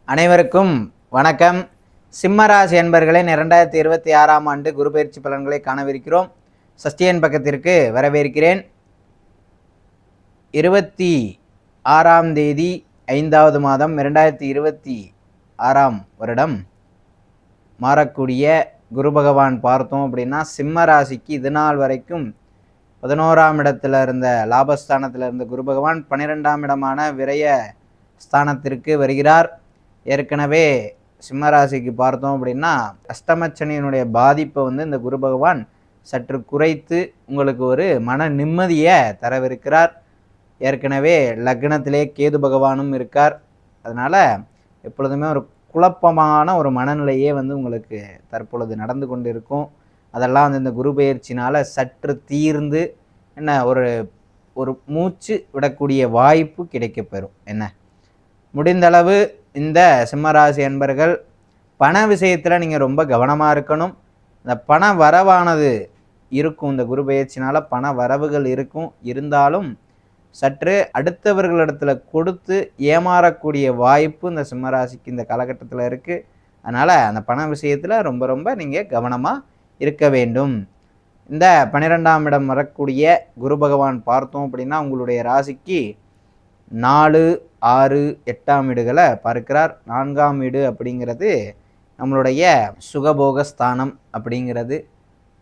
அனைவருக்கும் வணக்கம். சிம்மராசி என்பர்களின் 2026ஆம் ஆண்டு குரு பயிற்சி பலன்களை காணவிருக்கிறோம். சஷ்டியன் பக்கத்திற்கு வரவேற்கிறேன். 26ஆம் தேதி 5வது மாதம் 2026ஆம் வருடம் மாறக்கூடிய குரு பகவான் பார்த்தோம் அப்படின்னா சிம்ம ராசிக்கு இது நாள் வரைக்கும் 11ஆம் இடத்துல இருந்த லாபஸ்தானத்தில் இருந்த குரு பகவான் 12ஆம் இடமான விரய ஸ்தானத்திற்கு வருகிறார். ஏற்கனவே சிம்மராசிக்கு பார்த்தோம் அப்படின்னா அஷ்டமச்சனியினுடைய பாதிப்பை இந்த குரு பகவான் சற்று குறைத்து உங்களுக்கு ஒரு மன நிம்மதியை தரவிருக்கிறார். ஏற்கனவே லக்னத்திலே கேது பகவானும் இருக்கார். அதனால் எப்பொழுதுமே ஒரு குழப்பமான ஒரு மனநிலையே உங்களுக்கு தற்பொழுது நடந்து கொண்டு இருக்கும். அதெல்லாம் இந்த குரு பயிற்சினால் சற்று தீர்ந்து ஒரு மூச்சு விடக்கூடிய வாய்ப்பு கிடைக்கப்பெறும். முடிந்தளவு இந்த சிம்மராசி அன்பர்கள் பண விஷயத்தில் நீங்கள் ரொம்ப கவனமாக இருக்கணும். இந்த பண வரவானது இருக்கும், இந்த குரு பயிற்சினால் பண வரவுகள் இருக்கும். இருந்தாலும் சற்று அடுத்தவர்களிடத்தில் கொடுத்து ஏமாறக்கூடிய வாய்ப்பு இந்த சிம்மராசிக்கு இந்த காலகட்டத்தில் இருக்குது. அதனால் அந்த பண விஷயத்தில் ரொம்ப நீங்கள் கவனமாக இருக்க வேண்டும். இந்த 12ஆம் இடம் வரக்கூடிய குரு பகவான் பார்த்தோம் அப்படின்னா உங்களுடைய ராசிக்கு 4, 6, 8ஆம் வீடுகளை பார்க்கிறார். 4ஆம் வீடு அப்படிங்கிறது நம்மளுடைய சுகபோகஸ்தானம் அப்படிங்கிறது,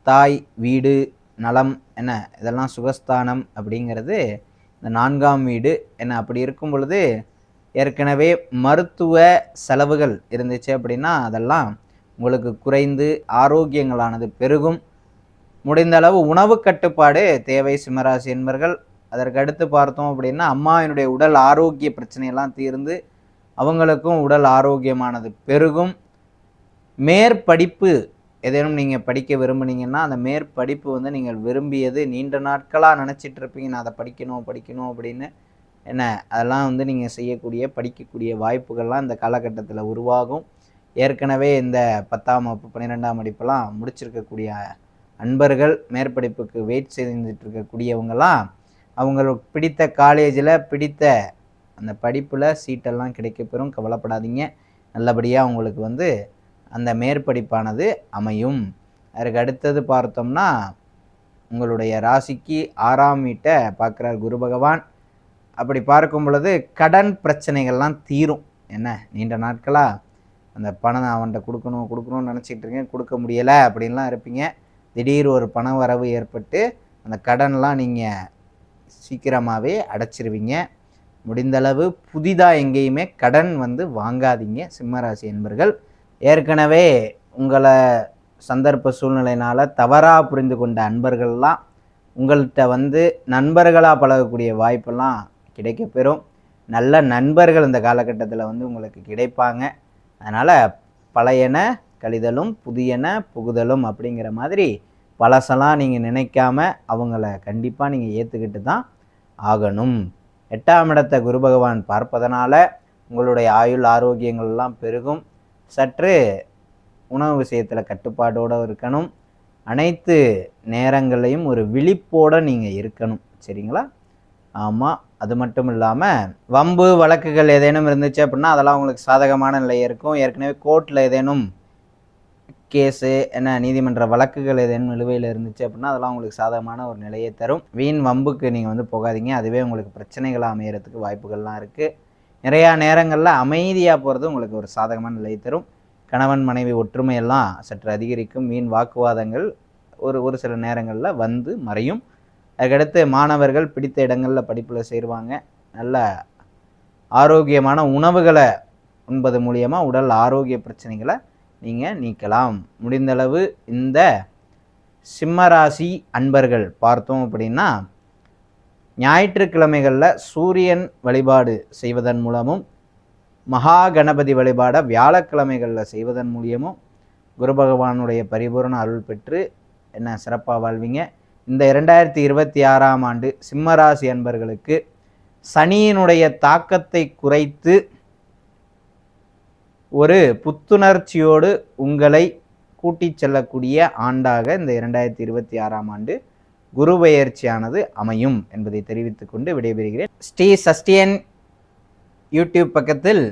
தாய் வீடு நலம் இதெல்லாம் சுகஸ்தானம் அப்படிங்கிறது இந்த 4ஆம் வீடு அப்படி இருக்கும் பொழுது ஏற்கனவே மருத்துவ செலவுகள் இருந்துச்சு அப்படின்னா அதெல்லாம் உங்களுக்கு குறைந்து ஆரோக்கியங்களானது பெருகும். முடிந்தளவு உணவு கட்டுப்பாடு தேவை சிம்மராசி என்பர்கள். அதற்கு அடுத்து பார்த்தோம் அப்படின்னா அம்மாவினுடைய உடல் ஆரோக்கிய பிரச்சனையெல்லாம் தீர்ந்து அவங்களுக்கும் உடல் ஆரோக்கியமானது பெருகும். மேற்படிப்பு ஏதேனும் நீங்கள் படிக்க விரும்புனீங்கன்னா அந்த மேற்படிப்பு நீங்கள் விரும்பியது நீண்ட நாட்களாக நினச்சிட்டு இருப்பீங்க, நான் அதை படிக்கணும் அப்படின்னு அதெல்லாம் நீங்கள் படிக்கக்கூடிய வாய்ப்புகள்லாம் இந்த காலகட்டத்தில் உருவாகும். ஏற்கனவே இந்த 10ஆம் வகுப்பு 12ஆம் படிப்பெல்லாம் முடிச்சிருக்கக்கூடிய அன்பர்கள் மேற்படிப்புக்கு வெயிட் செய்துட்டு இருக்கக்கூடியவங்களாம் அவங்களுக்கு பிடித்த காலேஜில் பிடித்த அந்த படிப்பில் சீட்டெல்லாம் கிடைக்கப்பெறும். கவலைப்படாதீங்க, நல்லபடியாக உங்களுக்கு அந்த மேற்படிப்பானது அமையும். அதுக்கு அடுத்தது பார்த்தோம்னா உங்களுடைய ராசிக்கு 6ஆம் வீட்டை பார்க்குறார் குரு பகவான். அப்படி பார்க்கும் பொழுது கடன் பிரச்சனைகள்லாம் தீரும். நீண்ட நாட்களாக அந்த பணம் அவன்கிட்ட கொடுக்கணும்னு நினச்சிக்கிட்டு இருக்கேன், கொடுக்க முடியலை அப்படின்லாம் இருப்பீங்க. திடீர் ஒரு பண வரவு ஏற்பட்டு அந்த கடன்லாம் நீங்கள் சீக்கிரமாகவே அடைச்சிருவீங்க. முடிந்தளவு புதிதாக எங்கேயுமே கடன் வாங்காதீங்க சிம்மராசி என்பர்கள். ஏற்கனவே உங்களை சந்தர்ப்ப சூழ்நிலையினால் தவறாக புரிந்து கொண்ட அன்பர்கள்லாம் உங்கள்கிட்ட நண்பர்களாக பழகக்கூடிய வாய்ப்பெல்லாம் கிடைக்கப்பெறும். நல்ல நண்பர்கள் இந்த காலகட்டத்தில் உங்களுக்கு கிடைப்பாங்க. அதனால் பழையன கழிதலும் புதியன புகுதலும் அப்படிங்கிற மாதிரி பழசெல்லாம் நீங்கள் நினைக்காம அவங்கள கண்டிப்பாக நீங்கள் ஏற்றுக்கிட்டு தான் ஆகணும். 8ஆம் இடத்தை குரு பகவான் பார்ப்பதனால உங்களுடைய ஆயுள் ஆரோக்கியங்கள்லாம் பெருகும். சற்று உணவு விஷயத்தில் கட்டுப்பாடோடு இருக்கணும். அனைத்து நேரங்களையும் ஒரு விழிப்போடு நீங்கள் இருக்கணும், சரிங்களா? ஆமாம், அது மட்டும் இல்லாமல் வம்பு வழக்குகள் ஏதேனும் இருந்துச்சு அப்படின்னா அதெல்லாம் உங்களுக்கு சாதகமான நிலை இருக்கும். ஏற்கனவே கோர்ட்டில் ஏதேனும் கேஸு நீதிமன்ற வழக்குகள் ஏதேனும் நிலுவையில் இருந்துச்சு அப்படின்னா அதெல்லாம் உங்களுக்கு சாதகமான ஒரு நிலையை தரும். வீண் வம்புக்கு நீங்கள் போகாதீங்க, அதுவே உங்களுக்கு பிரச்சனைகளாக அமையறதுக்கு வாய்ப்புகள்லாம் இருக்குது. நிறையா நேரங்களில் அமைதியாக போகிறது உங்களுக்கு ஒரு சாதகமான நிலையை தரும். கணவன் மனைவி ஒற்றுமையெல்லாம் சற்று அதிகரிக்கும். வீண் வாக்குவாதங்கள் ஒரு சில நேரங்களில் மறையும். அதுக்கடுத்து மாணவர்கள் பிடித்த இடங்களில் படிப்பில் சேருவாங்க. நல்ல ஆரோக்கியமான உணவுகளை உண்பது மூலியமாக உடல் ஆரோக்கிய பிரச்சனைகளை நீங்கள் நீக்கலாம். முடிந்தளவு இந்த சிம்மராசி அன்பர்கள் பார்த்தோம் அப்படின்னா ஞாயிற்றுக்கிழமைகளில் சூரியன் வழிபாடு செய்வதன் மூலமும் மகா கணபதி வழிபாடை வியாழக்கிழமைகளில் செய்வதன் மூலியமும் குரு பகவானுடைய பரிபூரண அருள் பெற்று சிறப்பாக வாழ்வீங்க. இந்த 2026ஆம் ஆண்டு சிம்மராசி அன்பர்களுக்கு சனியினுடைய தாக்கத்தை குறைத்து ஒரு புத்துணர்ச்சியோடு உங்களை கூட்டி செல்லக்கூடிய ஆண்டாக இந்த 2026ஆம் ஆண்டு குரு பெயர்ச்சியானது அமையும் என்பதை தெரிவித்துக் கொண்டு விடைபெறுகிறேன். ஸ்ரீ சஷ்டியன் யூடியூப் பக்கத்தில்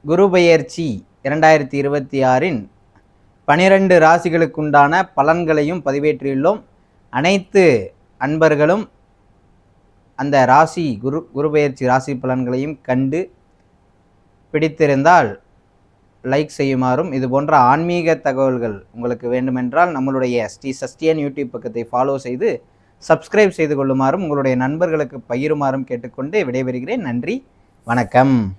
குரு பெயர்ச்சி 2026 12 ராசிகளுக்குண்டான பலன்களையும் பதிவேற்றியுள்ளோம். அனைத்து அன்பர்களும் அந்த குரு பெயர்ச்சி ராசி பலன்களையும் கண்டு பிடித்திருந்தால் லைக் செய்யுமாறும், இது போன்ற ஆன்மீக தகவல்கள் உங்களுக்கு வேண்டுமென்றால் நம்மளுடைய ஸ்ரீ சஷ்டியன் யூடியூப் பக்கத்தை ஃபாலோ செய்து சப்ஸ்கிரைப் செய்து கொள்ளுமாறும் உங்களுடைய நண்பர்களுக்கு பகிருமாறும் கேட்டுக்கொண்டு விடைபெறுகிறேன். நன்றி, வணக்கம்.